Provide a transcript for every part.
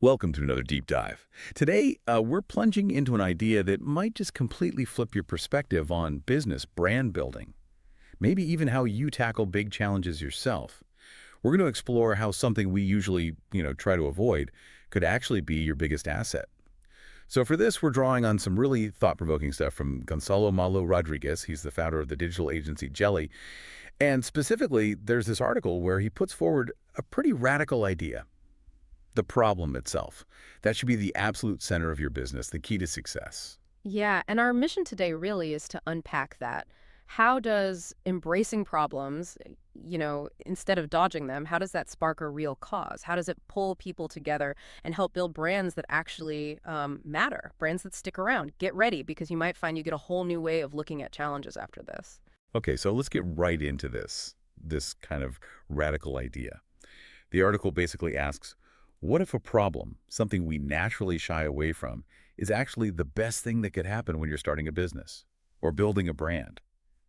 Welcome to another deep dive. Today, we're plunging into an idea that might just completely flip your perspective on business brand building, maybe even how you tackle big challenges yourself. We're going to explore how something we usually, try to avoid could actually be your biggest asset. So for this, we're drawing on some really thought-provoking stuff from Gonzalo Malo Rodriguez. He's the founder of the digital agency Jelly. And specifically, there's this article where he puts forward a pretty radical idea. The problem itself. That should be the absolute center of your business, the key to success. Yeah, and our mission today really is to unpack that. How does embracing problems, instead of dodging them, how does that spark a real cause? How does it pull people together and help build brands that actually matter, brands that stick around? Get ready, because you might find you get a whole new way of looking at challenges after this. Okay, so let's get right into this kind of radical idea. The article basically asks, what if a problem, something we naturally shy away from, is actually the best thing that could happen when you're starting a business or building a brand?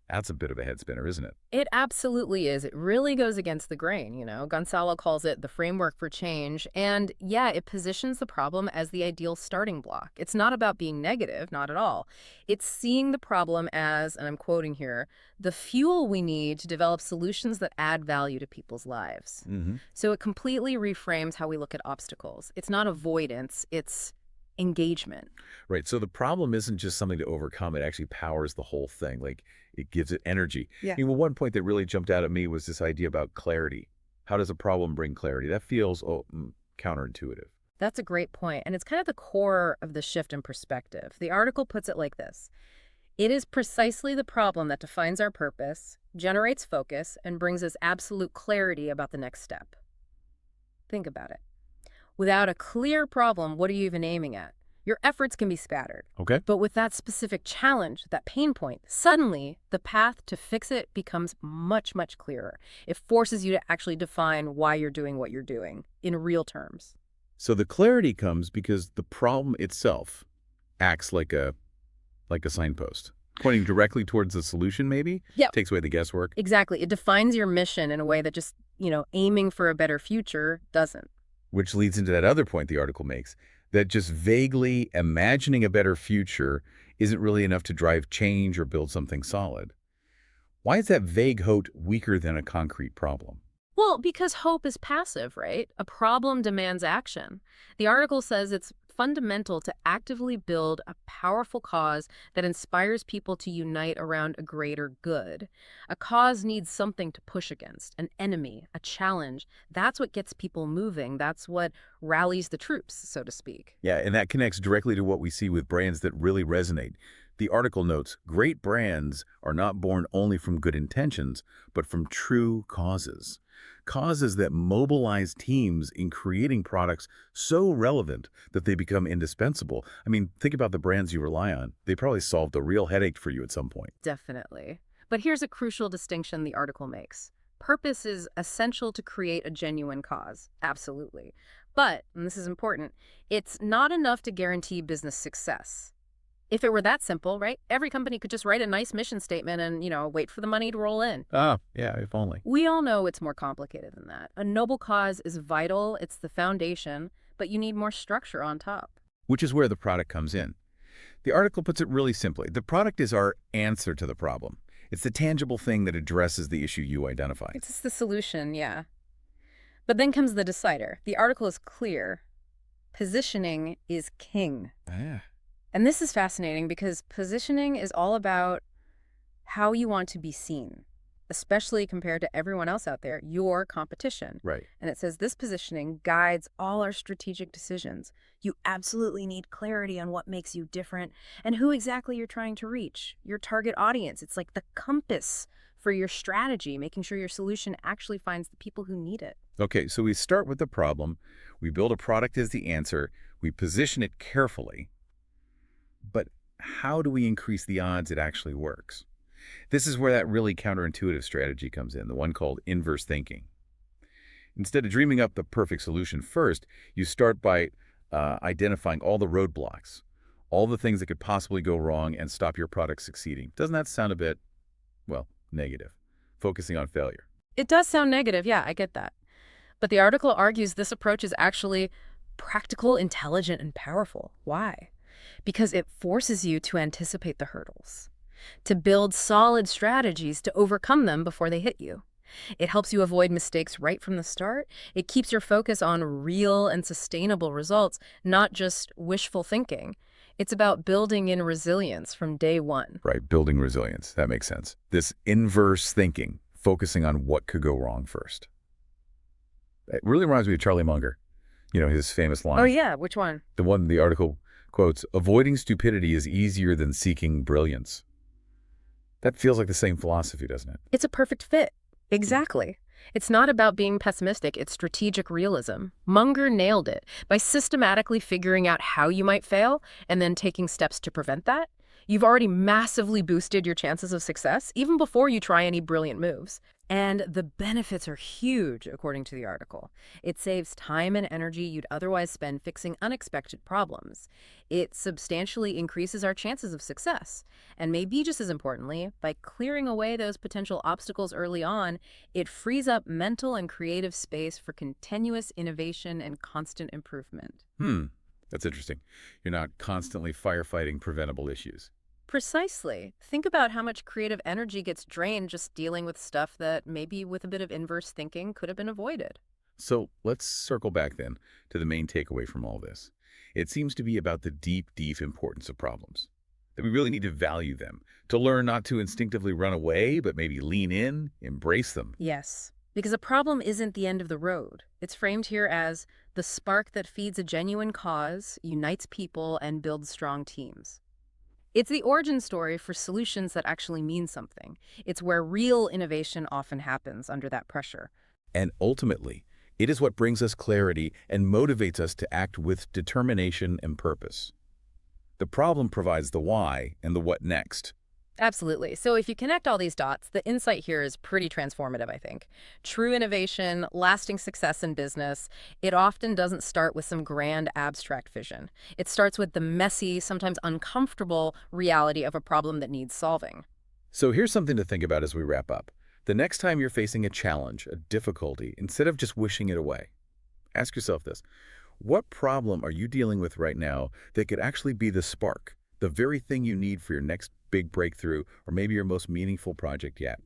That's a bit of a head spinner, isn't it? It absolutely is. It really goes against the grain. Gonzalo calls it the framework for change. And yeah, it positions the problem as the ideal starting block. It's not about being negative, not at all. It's seeing the problem as, and I'm quoting here, the fuel we need to develop solutions that add value to people's lives. hmm So it completely reframes how we look at obstacles. It's not avoidance, it's engagement. Right, so the problem isn't just something to overcome, it actually powers the whole thing. Like, it gives it energy. Yeah. One point that really jumped out at me was this idea about clarity. How does a problem bring clarity? That feels counterintuitive. That's a great point, and it's kind of the core of the shift in perspective. The article puts it like this. It is precisely the problem that defines our purpose, generates focus, and brings us absolute clarity about the next step. Think about it. Without a clear problem, what are you even aiming at? Your efforts can be scattered. Okay. But with that specific challenge, that pain point, suddenly the path to fix it becomes much, much clearer. It forces you to actually define why you're doing what you're doing in real terms. So the clarity comes because the problem itself acts like a signpost, pointing directly towards the solution, maybe? Yep. Takes away the guesswork. Exactly. It defines your mission in a way that just, aiming for a better future doesn't. Which leads into that other point the article makes, that just vaguely imagining a better future isn't really enough to drive change or build something solid. Why is that vague hope weaker than a concrete problem? Well, because hope is passive, right? A problem demands action. The article says it's fundamental to actively build a powerful cause that inspires people to unite around a greater good. A cause needs something to push against, an enemy, a challenge. That's what gets people moving. That's what rallies the troops, so to speak. Yeah, and that connects directly to what we see with brands that really resonate. The article notes, great brands are not born only from good intentions, but from true causes. Causes that mobilize teams in creating products so relevant that they become indispensable. I mean, think about the brands you rely on. They probably solved a real headache for you at some point. Definitely. But here's a crucial distinction the article makes. Purpose is essential to create a genuine cause. Absolutely. But, and this is important, it's not enough to guarantee business success. If it were that simple, right? Every company could just write a nice mission statement and, wait for the money to roll in. Ah, yeah, if only. We all know it's more complicated than that. A noble cause is vital, it's the foundation, but you need more structure on top. Which is where the product comes in. The article puts it really simply. The product is our answer to the problem. It's the tangible thing that addresses the issue you identified. It's the solution, yeah. But then comes the decider. The article is clear. Positioning is king. Yeah. And this is fascinating because positioning is all about how you want to be seen, especially compared to everyone else out there, your competition. Right. And it says this positioning guides all our strategic decisions. You absolutely need clarity on what makes you different and who exactly you're trying to reach, your target audience. It's like the compass for your strategy, making sure your solution actually finds the people who need it. Okay, so we start with the problem. We build a product as the answer. We position it carefully. But how do we increase the odds it actually works? This is where that really counterintuitive strategy comes in, the one called inverse thinking. Instead of dreaming up the perfect solution first, you start by identifying all the roadblocks, all the things that could possibly go wrong and stop your product succeeding. Doesn't that sound a bit, negative? Focusing on failure. It does sound negative, yeah, I get that. But the article argues this approach is actually practical, intelligent, and powerful. Why? Because it forces you to anticipate the hurdles, to build solid strategies to overcome them before they hit you. It helps you avoid mistakes right from the start. It keeps your focus on real and sustainable results, not just wishful thinking. It's about building in resilience from day one. Right, building resilience. That makes sense. This inverse thinking, focusing on what could go wrong first. It really reminds me of Charlie Munger. You know, his famous Oh, line. yeah. Which one? The one the article quotes, avoiding stupidity is easier than seeking brilliance. That feels like the same philosophy, doesn't it? It's a perfect fit. Exactly. It's not about being pessimistic, it's strategic realism. Munger nailed it by systematically figuring out how you might fail and then taking steps to prevent that. You've already massively boosted your chances of success even before you try any brilliant moves. And the benefits are huge, according to the article. It saves time and energy you'd otherwise spend fixing unexpected problems. It substantially increases our chances of success. And maybe just as importantly, by clearing away those potential obstacles early on, it frees up mental and creative space for continuous innovation and constant improvement. That's interesting. You're not constantly firefighting preventable issues. Precisely. Think about how much creative energy gets drained just dealing with stuff that maybe with a bit of inverse thinking could have been avoided. So let's circle back then to the main takeaway from all this. It seems to be about the deep, deep importance of problems, that we really need to value them, to learn not to instinctively run away, but maybe lean in, embrace them. Yes, because a problem isn't the end of the road. It's framed here as the spark that feeds a genuine cause, unites people, and builds strong teams. It's the origin story for solutions that actually mean something. It's where real innovation often happens under that pressure. And ultimately, it is what brings us clarity and motivates us to act with determination and purpose. The problem provides the why and the what next. Absolutely. So if you connect all these dots, the insight here is pretty transformative, I think. True innovation, lasting success in business, it often doesn't start with some grand abstract vision. It starts with the messy, sometimes uncomfortable reality of a problem that needs solving. So here's something to think about as we wrap up. The next time you're facing a challenge, a difficulty, instead of just wishing it away, ask yourself this. What problem are you dealing with right now that could actually be the spark, the very thing you need for your next big breakthrough or maybe your most meaningful project yet?